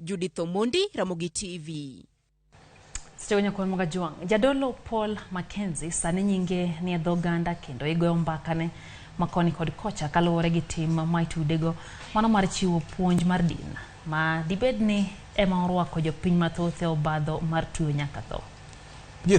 Judith Omondi, Ramogi TV. Stewenye kwa mga juang. Jadolo Paul Mackenzie sani nyinge ni adhoganda kendo igoyo mbakane makoni kod kocha kaluwore gi tim maitudego mano mar chiwo puonj mar din ma dibed ni ema orwako jopiny mathoth e obadho mar tuyo nyaka tho.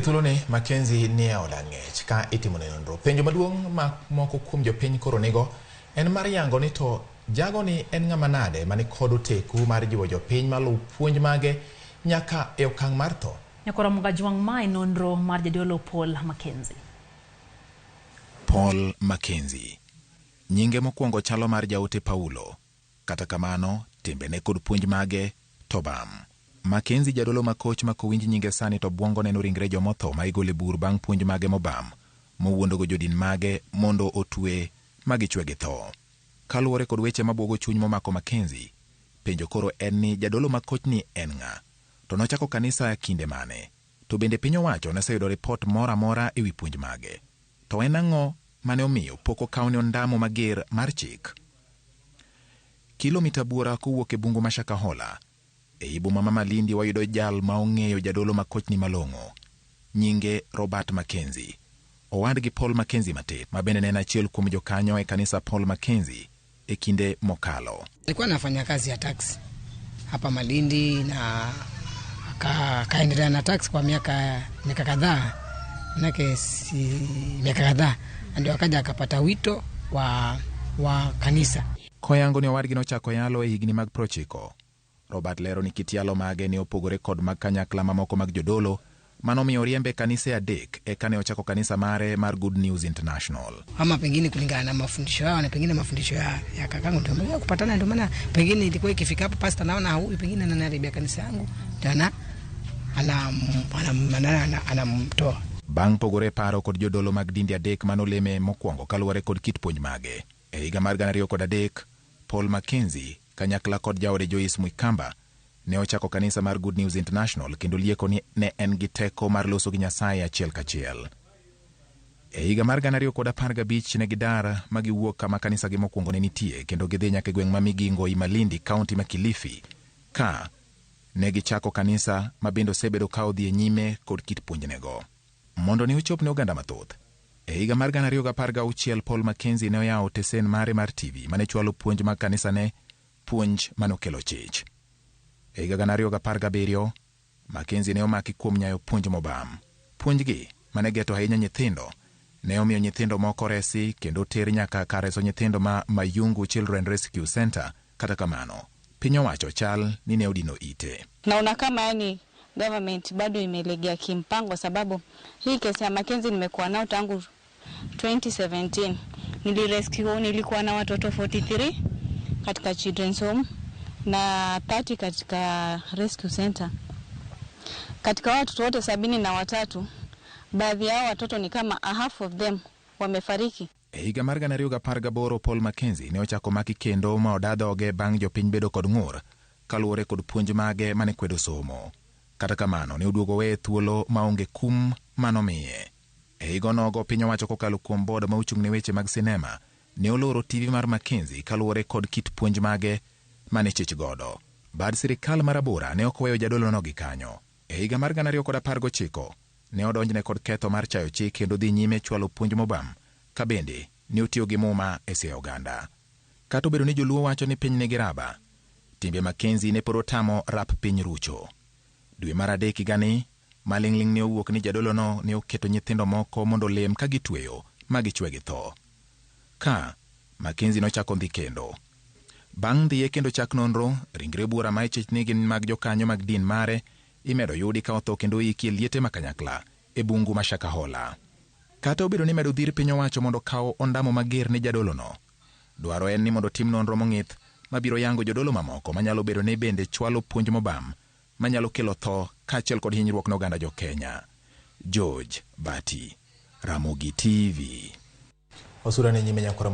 Thuoloni Mackenzie nie oda ng'ech ka itimo nonro. Penjo maduong' ma moko kuom jopiny koro nigo en mar yango ni to jago ni en ng'ama nade mani kod teku mar jiwo jopiny maluw puonj mage nyaka e okang' mar tho. Nyakora mga juang mai nonro mar jadolo Paul Mackenzie. Paul Mackenzie nyinge mokwongo chalo mar jaote Paulo, kata kamano timbene kod puonj mage to bam. Mackenzie jadolo makoch makowinj nyinge sani to bwongo neno ringre jomotho ma igole bur bang' puonj mage mobam mowuondogo jodin mage mondo otwe magichwe gi tho. Kaluwore kod weche mabwogo chuny momako Mackenzie, penjo koro en ni jadolo makoch ni en ng'a, to nochako kanisa kinde mane, to bende piny owacho noseyudo ripot mora mora e wi puonj mage, to en ang'o mane omiyo pok okawne ondamo mager mar chik. Kilomita buora kowuok e bungu ma Shakahola e boma ma Malindi wayudo jal ma ong'eyo jadolo makoch ni malong'o, nyinge Robert Mackenzie, owadgi Paul Mackenzie matin, ma bende en achiel kuom jokanyo e kanisa Paul Mackenzie e kinde mokalo. Alikuwa anafanya kazi ya taxi hapa Malindi na akaendelea na taxi kwa miaka kadhaa, miaka kadhaa ndio akaja akapata wito wa kanisa. Koyango ni owadgi nochako yalo e higni mag 90. Robert lero ni kit yalo mage ni opogore kod mag kanyakla mamoko mag jodolo manomiyo riembe kanisa adek eka ne ochako kanisa mare mar Good News International. Ama pengine kulingana na mafundisho yao na pengine mafundisho ya kakangu ndio kupatana, ndio maana pengine ilikuwa ikifika hapo pastor naona huyu pengine ananiharibia kanisa yangu tena anamtoa. Bang' pogore paro kod jodolo mag dinde adek manoleme mokwongo kaluwore kod kit puonj mage, e higa mar 2003 Paul Mackenzie kanyakla kod jaode Joyce Mwikamba ne ochako kanisa mar Good News International kendo lieko ni ne en gi teko mar loso gi Nyasaye achiel kachiel. E higa mar 2015 ne gidar magiwuok kama kanisa gi mokwongo ne nitie kendo gidhi nyaka e gweng' ma Migingo i Malindi, kaunti ma Kilifi, ka ne gichako kanisa ma bende osebedo ka odhi e nyime kod kit puonjnego mondo ne ochop ne oganda mathoth. E higa mar 2016 Paul Mackenzie ne oyawo tesen mare mar TV mane chwalo puonj mag kanisa ne puonj manokelo chich. E higa 2017 Mackenzie ne omaki kuom nyayo puonj mobam. Puonjgi mane geto ahinya nyithindo ne omiyo nyithindo moko resi kendo ter nyaka kar reso nyithindo ma Mayungu Children Rescue Center. Kata kamano piny owacho chal ni ne odino ite. Naona kama yani government bado imelegea kimpango, sababu hii kesi ya Mackenzie nimekuwa nao tangu 2017. Nilikuwa na watoto 43 katika children's home na 30 katika rescue center. Katika watoto wote 73, baadhi yao watoto ni kama half of them wamefariki. E higa mar 2018 Paul Mackenzie ne ochako maki kendo ma odadhoge bang' jopiny bedo kod ng'ur kaluwore kod puonj mage mane kwedo somo. Kata kamano ne oduogo we thuolo maonge kum manomiye. E higa nogo piny owacho kokalo kuom board ma ochung' ne weche mag sinema ne oloro TV mar Mackenzie kaluwore kod kit puonj mage mane chich godo. Bad sirikal mar Abura ne okweyo jadolo no gi kanyo. E higa mar 2019 ne odonjne kod ketho mar chayo chik kendo dhi nyime chwalo puonj mobam ka bende ne otiyo gi muma e siya oganda. Kata obedo ni joluo wacho ni piny nigi raba, timbe Mackenzie ne poro tamo rap piny rucho. Dwe mar adek higani maling'ling ne owuok ni jadolo no ne oketo nyithindo moko mondo lem ka gitweyo ma gichwe gi tho. Ka Mackenzie nochako ndhi kendo. Bang' dhiye kendo chak nonro, ringre buora ma ichich ni gin mag jokanyo mag din mare imedo yudi ka otho kendo iki liete makanyakla e bungu ma Shakahola. Kata obedo ni medo dhir piny owacho mondo kawo ondamo mager ne jadolo no, dwaro en ni mondo tim nonro mong'ith mabiro yango jodolo mamoko manyalo bedo ni bende chwalo puonj mobam manyalo kelo tho kaachiel kod hinyruok ne oganda jo Kenya. George Bati, Ramogi TV. Osura ne nyime nyakora